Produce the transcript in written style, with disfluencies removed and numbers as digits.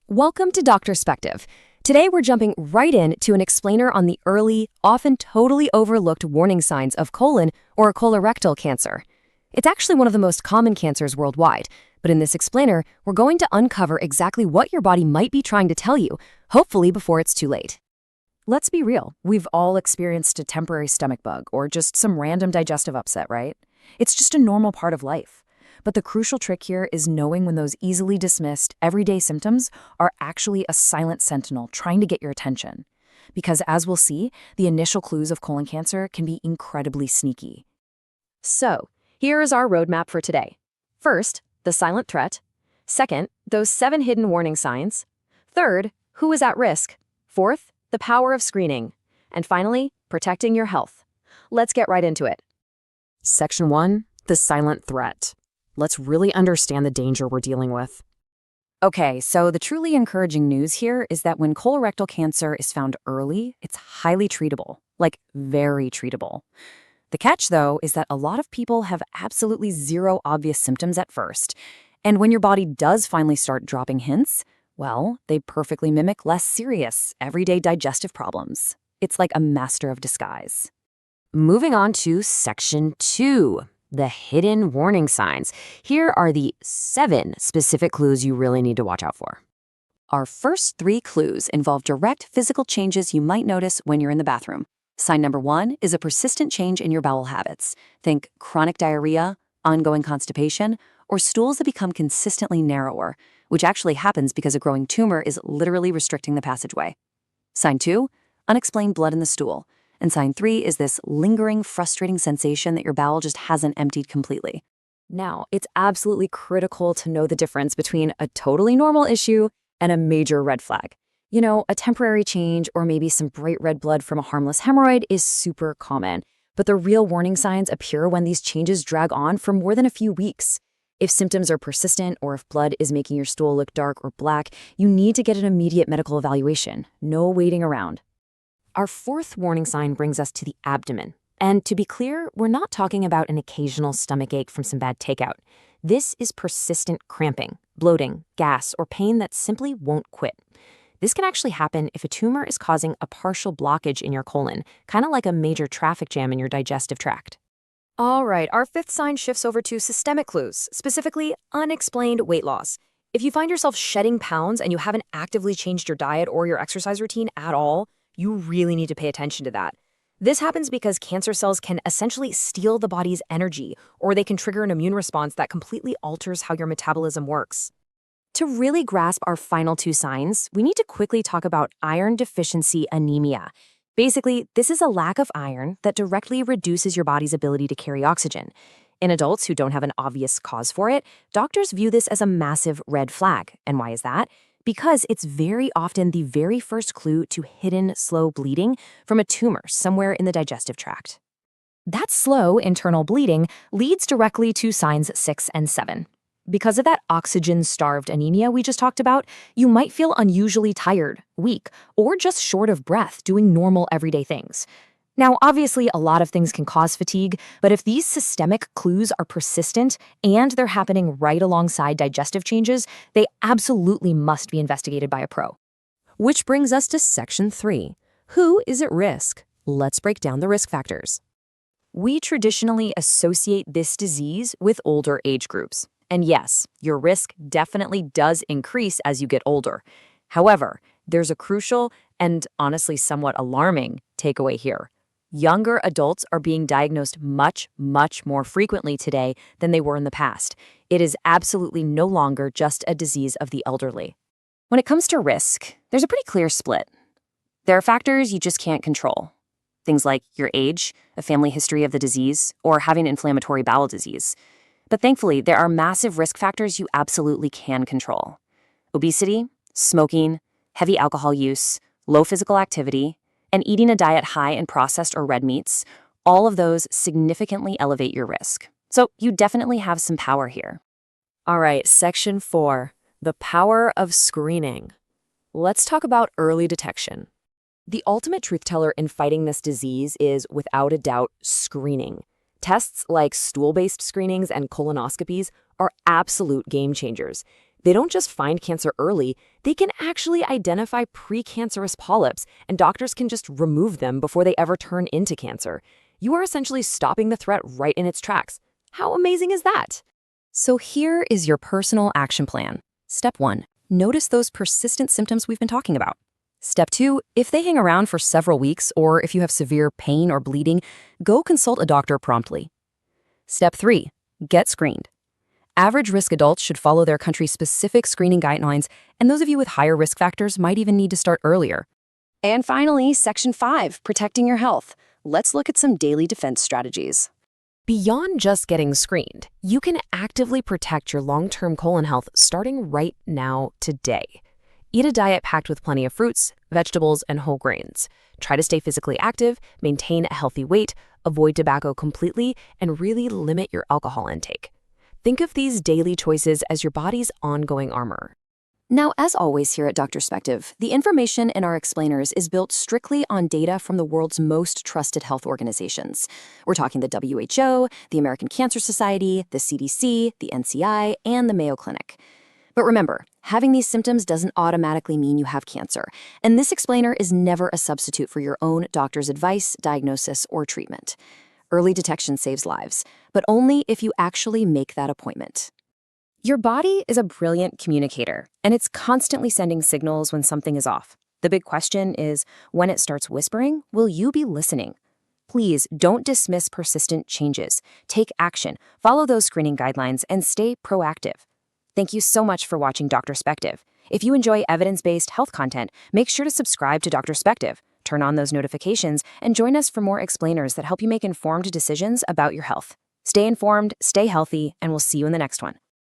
Welcome to Doctorspective. Today we're jumping right in to an explainer on the early, often totally overlooked warning signs of colon or colorectal cancer. It's actually one of the most common cancers worldwide, but in this explainer, we're going to uncover exactly what your body might be trying to tell you, hopefully before it's too late. Let's be real, we've all experienced a temporary stomach bug or just some random digestive upset, right? It's just a normal part of life. But the crucial trick here is knowing when those easily dismissed, everyday symptoms are actually a silent sentinel trying to get your attention. Because as we'll see, the initial clues of colon cancer can be incredibly sneaky. So, here is our roadmap for today. First, the silent threat. Second, those 7 hidden warning signs. Third, who is at risk. Fourth, the power of screening. And finally, protecting your health. Let's get right into it. Section 1, the silent threat. Let's really understand the danger we're dealing with. Okay, so the truly encouraging news here is that when colorectal cancer is found early, it's highly treatable, like very treatable. The catch, though, is that a lot of people have absolutely zero obvious symptoms at first. And when your body does finally start dropping hints, well, they perfectly mimic less serious, everyday digestive problems. It's like a master of disguise. Moving on to Section 2. The hidden warning signs. Here are the 7 specific clues you really need to watch out for. Our first 3 clues involve direct physical changes you might notice when you're in the bathroom. Sign number 1 is a persistent change in your bowel habits. Think chronic diarrhea, ongoing constipation, or stools that become consistently narrower, which actually happens because a growing tumor is literally restricting the passageway. Sign 2, unexplained blood in the stool. And sign 3 is this lingering, frustrating sensation that your bowel just hasn't emptied completely. Now, it's absolutely critical to know the difference between a totally normal issue and a major red flag. You know, a temporary change or maybe some bright red blood from a harmless hemorrhoid is super common, but the real warning signs appear when these changes drag on for more than a few weeks. If symptoms are persistent or if blood is making your stool look dark or black, you need to get an immediate medical evaluation. No waiting around. Our fourth warning sign brings us to the abdomen. And to be clear, we're not talking about an occasional stomach ache from some bad takeout. This is persistent cramping, bloating, gas, or pain that simply won't quit. This can actually happen if a tumor is causing a partial blockage in your colon, kind of like a major traffic jam in your digestive tract. All right, our 5th sign shifts over to systemic clues, specifically unexplained weight loss. If you find yourself shedding pounds and you haven't actively changed your diet or your exercise routine at all, you really need to pay attention to that. This happens because cancer cells can essentially steal the body's energy, or they can trigger an immune response that completely alters how your metabolism works. To really grasp our final 2 signs, we need to quickly talk about iron-deficiency anemia. Basically, this is a lack of iron that directly reduces your body's ability to carry oxygen. In adults who don't have an obvious cause for it, doctors view this as a massive red flag. And why is that? Because it's very often the very first clue to hidden, slow bleeding from a tumor somewhere in the digestive tract. That slow internal bleeding leads directly to signs 6 and 7. Because of that oxygen-starved anemia we just talked about, you might feel unusually tired, weak, or just short of breath doing normal everyday things. Now, obviously, a lot of things can cause fatigue, but if these systemic clues are persistent and they're happening right alongside digestive changes, they absolutely must be investigated by a pro. Which brings us to Section 3. Who is at risk? Let's break down the risk factors. We traditionally associate this disease with older age groups. And yes, your risk definitely does increase as you get older. However, there's a crucial and honestly somewhat alarming takeaway here. Younger adults are being diagnosed much, much more frequently today than they were in the past. It is absolutely no longer just a disease of the elderly. When it comes to risk, there's a pretty clear split. There are factors you just can't control. Things like your age, a family history of the disease, or having inflammatory bowel disease. But thankfully, there are massive risk factors you absolutely can control. Obesity, smoking, heavy alcohol use, low physical activity, and eating a diet high in processed or red meats, all of those significantly elevate your risk. So you definitely have some power here. All right, Section 4, the power of screening. Let's talk about early detection. The ultimate truth teller in fighting this disease is, without a doubt, screening. Tests like stool-based screenings and colonoscopies are absolute game changers. They don't just find cancer early, they can actually identify precancerous polyps, and doctors can just remove them before they ever turn into cancer. You are essentially stopping the threat right in its tracks. How amazing is that? So here is your personal action plan. Step 1. Notice those persistent symptoms we've been talking about. Step 2. If they hang around for several weeks, or if you have severe pain or bleeding, go consult a doctor promptly. Step 3. Get screened. Average risk adults should follow their country's specific screening guidelines, and those of you with higher risk factors might even need to start earlier. And finally, Section 5, protecting your health. Let's look at some daily defense strategies. Beyond just getting screened, you can actively protect your long-term colon health starting right now today. Eat a diet packed with plenty of fruits, vegetables, and whole grains. Try to stay physically active, maintain a healthy weight, avoid tobacco completely, and really limit your alcohol intake. Think of these daily choices as your body's ongoing armor. Now, as always here at Doctorspective, the information in our explainers is built strictly on data from the world's most trusted health organizations. We're talking the WHO, the American Cancer Society, the CDC, the NCI, and the Mayo Clinic. But remember, having these symptoms doesn't automatically mean you have cancer, and this explainer is never a substitute for your own doctor's advice, diagnosis, or treatment. Early detection saves lives, but only if you actually make that appointment. Your body is a brilliant communicator, and it's constantly sending signals when something is off. The big question is, when it starts whispering, will you be listening? Please don't dismiss persistent changes. Take action, follow those screening guidelines, and stay proactive. Thank you so much for watching Doctorspective. If you enjoy evidence-based health content, make sure to subscribe to Doctorspective, turn on those notifications, and join us for more explainers that help you make informed decisions about your health. Stay informed, stay healthy, and we'll see you in the next one.